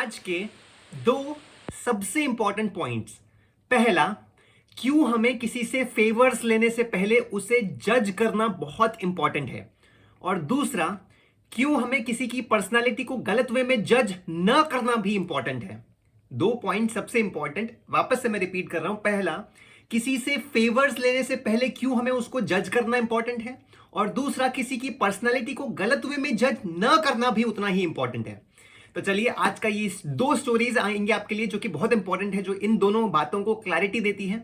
आज के दो सबसे इंपॉर्टेंट पॉइंट्स। पहला, क्यों हमें किसी से फेवर्स लेने से पहले उसे जज करना बहुत इंपॉर्टेंट है। और दूसरा, क्यों हमें किसी की पर्सनालिटी को गलत वे में जज न करना भी इंपॉर्टेंट है। दो पॉइंट सबसे इंपॉर्टेंट, वापस से मैं रिपीट कर रहा हूं। पहला, किसी से फेवर्स लेने से पहले क्यों हमें उसको जज करना इंपॉर्टेंट है। और दूसरा, किसी की पर्सनालिटी को गलत वे में जज न करना भी उतना ही इंपॉर्टेंट है। तो चलिए, आज का ये दो स्टोरीज आएंगे आपके लिए जो कि बहुत इंपॉर्टेंट है, जो इन दोनों बातों को क्लैरिटी देती है।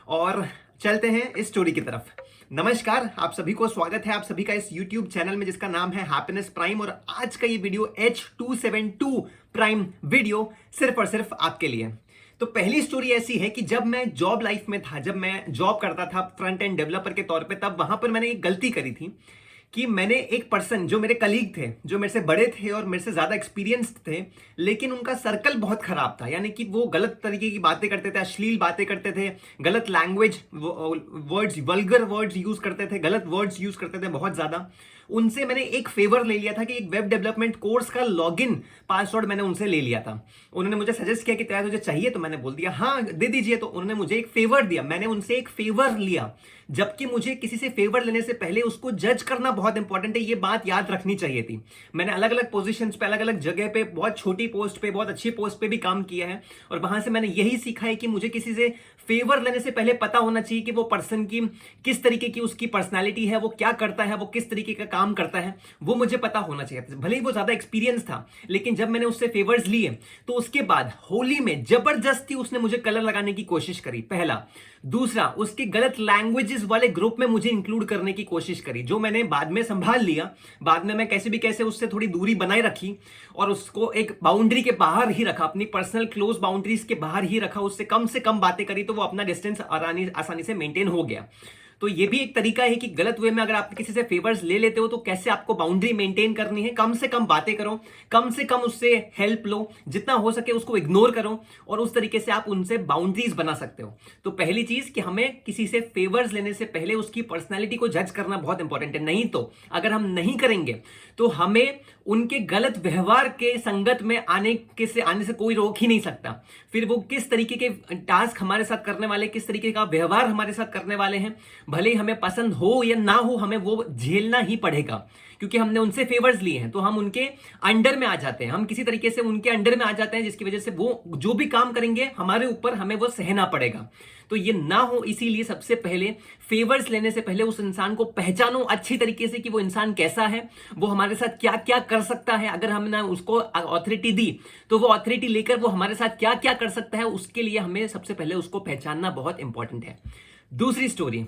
और चलते हैं इस स्टोरी की तरफ। नमस्कार, आप सभी को स्वागत है आप सभी का इस YouTube चैनल में जिसका नाम है हैप्पीनेस प्राइम। और आज का ये वीडियो H272 प्राइम वीडियो सिर्फ और सिर्फ आपके लिए। तो पहली स्टोरी ऐसी है कि जब मैं जॉब लाइफ में था, जब मैं जॉब करता था फ्रंट एंड डेवलपर के तौर पे, तब वहां पर मैंने एक गलती करी थी कि मैंने एक पर्सन जो मेरे कलीग थे, जो मेरे से बड़े थे और मेरे से ज्यादा एक्सपीरियंस्ड थे, लेकिन उनका सर्कल बहुत खराब था। यानी कि वो गलत तरीके की बातें करते थे, अश्लील बातें करते थे, गलत language words, vulgar words use करते थे, गलत वर्ड्स यूज करते थे बहुत ज्यादा। उनसे मैंने एक फेवर ले लिया था कि एक वेब डेवलपमेंट कोर्स का लॉगिन पासवर्ड मैंने उनसे ले लिया था। उन्होंने मुझे सजेस्ट किया कि तेरा तुझे चाहिए, तो मैंने बोल दिया हाँ दे दीजिए। तो उन्होंने मुझे एक फेवर दिया, मैंने उनसे एक फेवर लिया। जबकि मुझे किसी से फेवर लेने से पहले उसको जज करना बहुत इंपॉर्टेंट है, ये बात याद रखनी चाहिए थी। मैंने अलग अलग पोजीशंस पे, अलग अलग जगह पे, बहुत छोटी पोस्ट पे, बहुत अच्छी पोस्ट पे भी काम किया है। और वहां से मैंने यही सीखा है कि मुझे किसी से फेवर लेने से पहले पता होना चाहिए कि वो पर्सन की किस तरीके की उसकी पर्सनालिटी है, वो क्या करता है, वो किस तरीके का काम करता है, वो मुझे पता होना चाहिए। भले ही वो ज्यादा एक्सपीरियंस था, लेकिन जब मैंने उससे फेवर्स लिए तो उसके बाद होली में जबरदस्ती उसने मुझे कलर लगाने की कोशिश करी, पहला। दूसरा, उसके गलत लैंग्वेजेस वाले ग्रुप में मुझे इंक्लूड करने की कोशिश करी, जो मैंने बाद में संभाल लिया। बाद में मैं कैसे भी कैसे उससे थोड़ी दूरी बनाए रखी और उसको एक बाउंड्री के बाहर ही रखा, अपनी पर्सनल क्लोज बाउंड्रीज के बाहर ही रखा, उससे कम बातें करी, तो वो अपना डिस्टेंस आसानी से मेंटेन हो गया। तो ये भी एक तरीका है कि गलत वे में अगर आप किसी से फेवर्स ले लेते हो तो कैसे आपको बाउंड्री मेंटेन करनी है। कम से कम बातें करो, कम से कम उससे हेल्प लो, जितना हो सके उसको इग्नोर करो, और उस तरीके से आप उनसे बाउंड्रीज बना सकते हो। तो पहली चीज कि हमें किसी से फेवर्स लेने से पहले उसकी पर्सनैलिटी को जज करना बहुत इंपॉर्टेंट है। नहीं तो अगर हम नहीं करेंगे तो हमें उनके गलत व्यवहार के संगत में आने से कोई रोक ही नहीं सकता। फिर वो किस तरीके के टास्क हमारे साथ करने वाले, किस तरीके का व्यवहार हमारे साथ करने वाले हैं, भले ही हमें पसंद हो या ना हो, हमें वो झेलना ही पड़ेगा। क्योंकि हमने उनसे फेवर्स लिए हैं तो हम उनके अंडर में आ जाते हैं, हम किसी तरीके से उनके अंडर में आ जाते हैं, जिसकी वजह से वो जो भी काम करेंगे हमारे ऊपर, हमें वो सहना पड़ेगा। तो ये ना हो, इसीलिए सबसे पहले फेवर्स लेने से पहले उस इंसान को पहचानो अच्छी तरीके से कि वो इंसान कैसा है, वो हमारे साथ क्या क्या कर सकता है। अगर हमने उसको अथॉरिटी दी तो वो अथॉरिटी लेकर वो हमारे साथ क्या क्या कर सकता है, उसके लिए हमें सबसे पहले उसको पहचानना बहुत इंपॉर्टेंट है। दूसरी स्टोरी,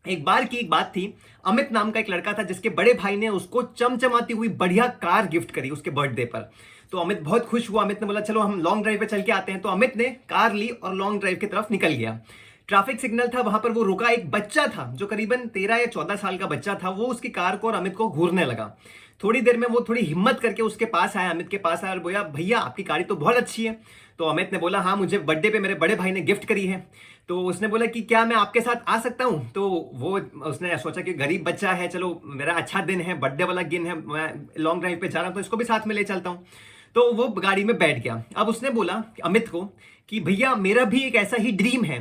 एक बार की एक बात थी। अमित नाम का एक लड़का था जिसके बड़े भाई ने उसको चमचमाती हुई बढ़िया कार गिफ्ट करी उसके बर्थडे पर। तो अमित बहुत खुश हुआ। अमित ने बोला चलो हम लॉन्ग ड्राइव पे चल के आते हैं। तो अमित ने कार ली और लॉन्ग ड्राइव की तरफ निकल गया। ट्रैफिक सिग्नल था, वहां पर वो रुका। एक बच्चा था जो करीबन 13 या 14 साल का बच्चा था, वो उसकी कार को और अमित को घूरने लगा। थोड़ी देर में वो थोड़ी हिम्मत करके उसके पास आया, अमित के पास आया और बोला भैया आपकी गाड़ी तो बहुत अच्छी है। तो अमित ने बोला हाँ, मुझे बर्थडे पे मेरे बड़े भाई ने गिफ्ट करी है। तो उसने बोला कि क्या मैं आपके साथ आ सकता हूं। तो वो उसने सोचा कि गरीब बच्चा है, चलो मेरा अच्छा दिन है, बर्थडे वाला दिन है, मैं लॉन्ग ड्राइव पे जा रहा हूं तो इसको भी साथ में ले चलता हूं। तो वो गाड़ी में बैठ गया। अब उसने बोला अमित को कि भैया मेरा भी एक ऐसा ही ड्रीम है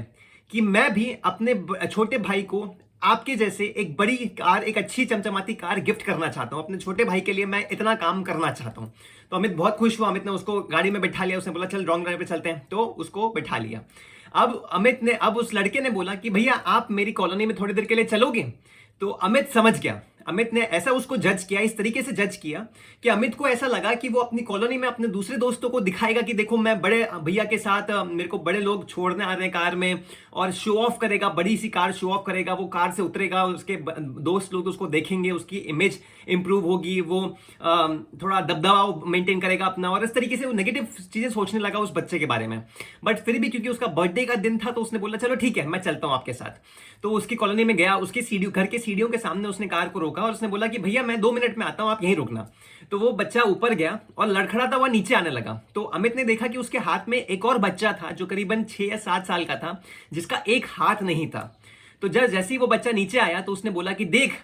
कि मैं भी अपने छोटे भाई को आपके जैसे एक बड़ी कार, एक अच्छी चमचमाती कार गिफ्ट करना चाहता हूं। अपने छोटे भाई के लिए मैं इतना काम करना चाहता हूं। तो अमित बहुत खुश हुआ। अमित ने उसको गाड़ी में बैठा लिया। उसने बोला चल लॉन्ग ड्राइव पे चलते हैं, तो उसको बैठा लिया। अब उस लड़के ने बोला कि भैया आप मेरी कॉलोनी में थोड़ी देर के लिए चलोगे। तो अमित समझ गया। अमित ने ऐसा उसको जज किया, इस तरीके से जज किया कि अमित को ऐसा लगा कि वो अपनी कॉलोनी में अपने दूसरे दोस्तों को दिखाएगा कि देखो मैं बड़े भैया के साथ, मेरे को बड़े लोग छोड़ने आ रहे हैं कार में, और शो ऑफ करेगा, बड़ी सी कार शो ऑफ करेगा। वो कार से उतरेगा, उसके दोस्त लोग उसको देखेंगे, उसकी इमेज इंप्रूव होगी, वो थोड़ा दबदबा मेंटेन करेगा अपना, और इस तरीके से वो नेगेटिव चीजें सोचने लगा उस बच्चे के बारे में। बट फिर भी क्योंकि उसका बर्थडे का दिन था तो उसने बोला चलो ठीक है मैं चलता हूं आपके साथ। तो उसकी कॉलोनी में गया, उसकी घर के सीढ़ियों के सामने उसने कार को रोका और उसने बोला कि भैया मैं 2 मिनट में आता हूं, आप यहीं रुकना। तो वो बच्चा ऊपर गया और लड़खड़ाता हुआ नीचे आने लगा। तो अमित ने देखा कि उसके हाथ में एक और बच्चा था जो करीबन 6 या 7 साल का था, जिसका एक हाथ नहीं था। तो जैसे ही वो बच्चा नीचे आया तो उसने बोला कि देख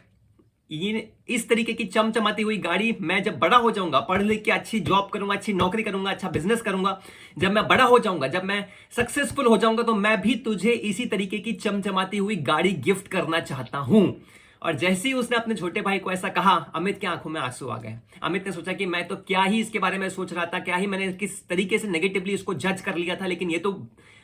ये इस तरीके की चमचमाती हुई गाड़ी मैं जब बड़ा हो जाऊंगा, पढ़ लिख के अच्छी जॉब करूंगा, अच्छी नौकरी करूंगा, अच्छा बिजनेस करूंगा, जब मैं बड़ा हो जाऊंगा, जब मैं सक्सेसफुल हो जाऊंगा, तो मैं भी तुझे इसी तरीके की चमचमाती हुई गाड़ी गिफ्ट करना चाहता हूं। और जैसे ही उसने अपने छोटे भाई को ऐसा कहा, अमित की आंखों में आंसू आ गए। अमित ने सोचा कि मैं तो क्या ही इसके बारे में सोच रहा था, क्या ही मैंने किस तरीके से नेगेटिवली इसको जज कर लिया था, लेकिन ये तो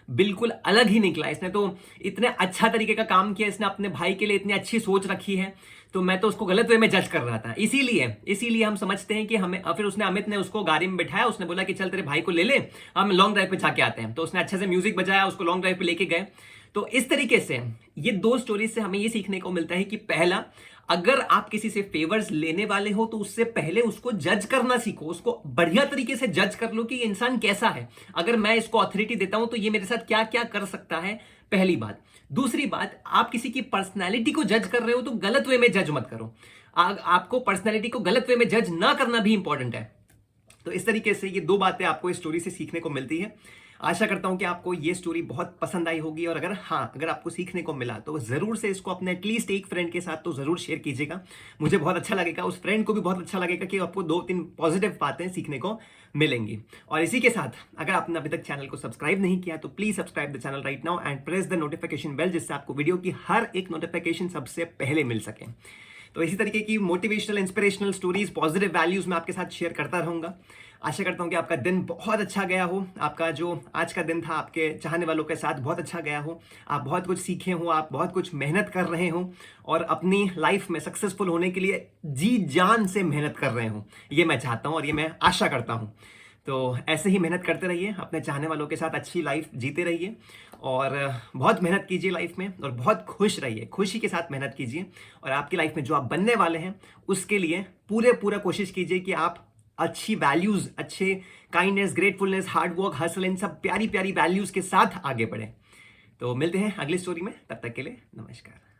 बिल्कुल अलग ही निकला। इसने तो इतने अच्छा तरीके का काम किया, इसने अपने भाई के लिए इतनी अच्छी सोच रखी है, तो मैं तो उसको गलत वे में जज कर रहा था। इसीलिए हम समझते हैं कि हमें, फिर उसने, अमित ने उसको गाड़ी में बिठाया, उसने बोला कि चल तेरे भाई को ले ले, हम लॉन्ग ड्राइव पे जाके आते हैं। तो उसने अच्छे से म्यूजिक बजाया, उसको लॉन्ग ड्राइव पे लेके गए। तो इस तरीके से ये दो स्टोरी से हमें ये सीखने को मिलता है कि पहला, अगर आप किसी से फेवर्स लेने वाले हो तो उससे पहले उसको जज करना सीखो, उसको बढ़िया तरीके से जज कर लो कि ये इंसान कैसा है। अगर मैं इसको अथॉरिटी देता हूं तो ये मेरे साथ क्या क्या कर सकता है, पहली बात। दूसरी बात, आप किसी की पर्सनैलिटी को जज कर रहे हो तो गलत वे में जज मत करो। आपको पर्सनैलिटी को गलत वे में जज ना करना भी इंपॉर्टेंट है। तो इस तरीके से ये दो बातें आपको इस स्टोरी से सीखने को मिलती है। आशा करता हूं कि आपको ये स्टोरी बहुत पसंद आई होगी, और अगर आपको सीखने को मिला तो जरूर से इसको अपने एटलीस्ट एक फ्रेंड के साथ तो जरूर शेयर कीजिएगा। मुझे बहुत अच्छा लगेगा, उस फ्रेंड को भी बहुत अच्छा लगेगा कि आपको 2-3 पॉजिटिव बातें सीखने को मिलेंगी। और इसी के साथ, अगर आपने अभी तक चैनल को सब्सक्राइब नहीं किया तो please subscribe the channel right now and press the notification bell, जिससे आपको वीडियो की हर एक नोटिफिकेशन सबसे पहले मिल सके। तो इसी तरीके की motivational, inspirational stories, positive values मैं आपके साथ शेयर करता रहूंगा। आशा करता हूं कि आपका दिन बहुत अच्छा गया हो, आपका जो आज का दिन था आपके चाहने वालों के साथ बहुत अच्छा गया हो, आप बहुत कुछ सीखे हो, आप बहुत कुछ मेहनत कर रहे हो और अपनी लाइफ में सक्सेसफुल होने के लिए जी जान से मेहनत कर रहे हो, ये मैं चाहता हूं और ये मैं आशा करता हूं। तो ऐसे ही मेहनत करते रहिए, अपने चाहने वालों के साथ अच्छी लाइफ जीते रहिए और बहुत मेहनत कीजिए लाइफ में, और बहुत खुश रहिए, खुशी के साथ मेहनत कीजिए। और आपकी लाइफ में जो आप बनने वाले हैं उसके लिए पूरा कोशिश कीजिए कि आप अच्छी वैल्यूज, अच्छे kindness, gratefulness, hard work, hustle, इन सब प्यारी प्यारी वैल्यूज के साथ आगे बढ़ें। तो मिलते हैं अगली स्टोरी में, तब तक के लिए नमस्कार।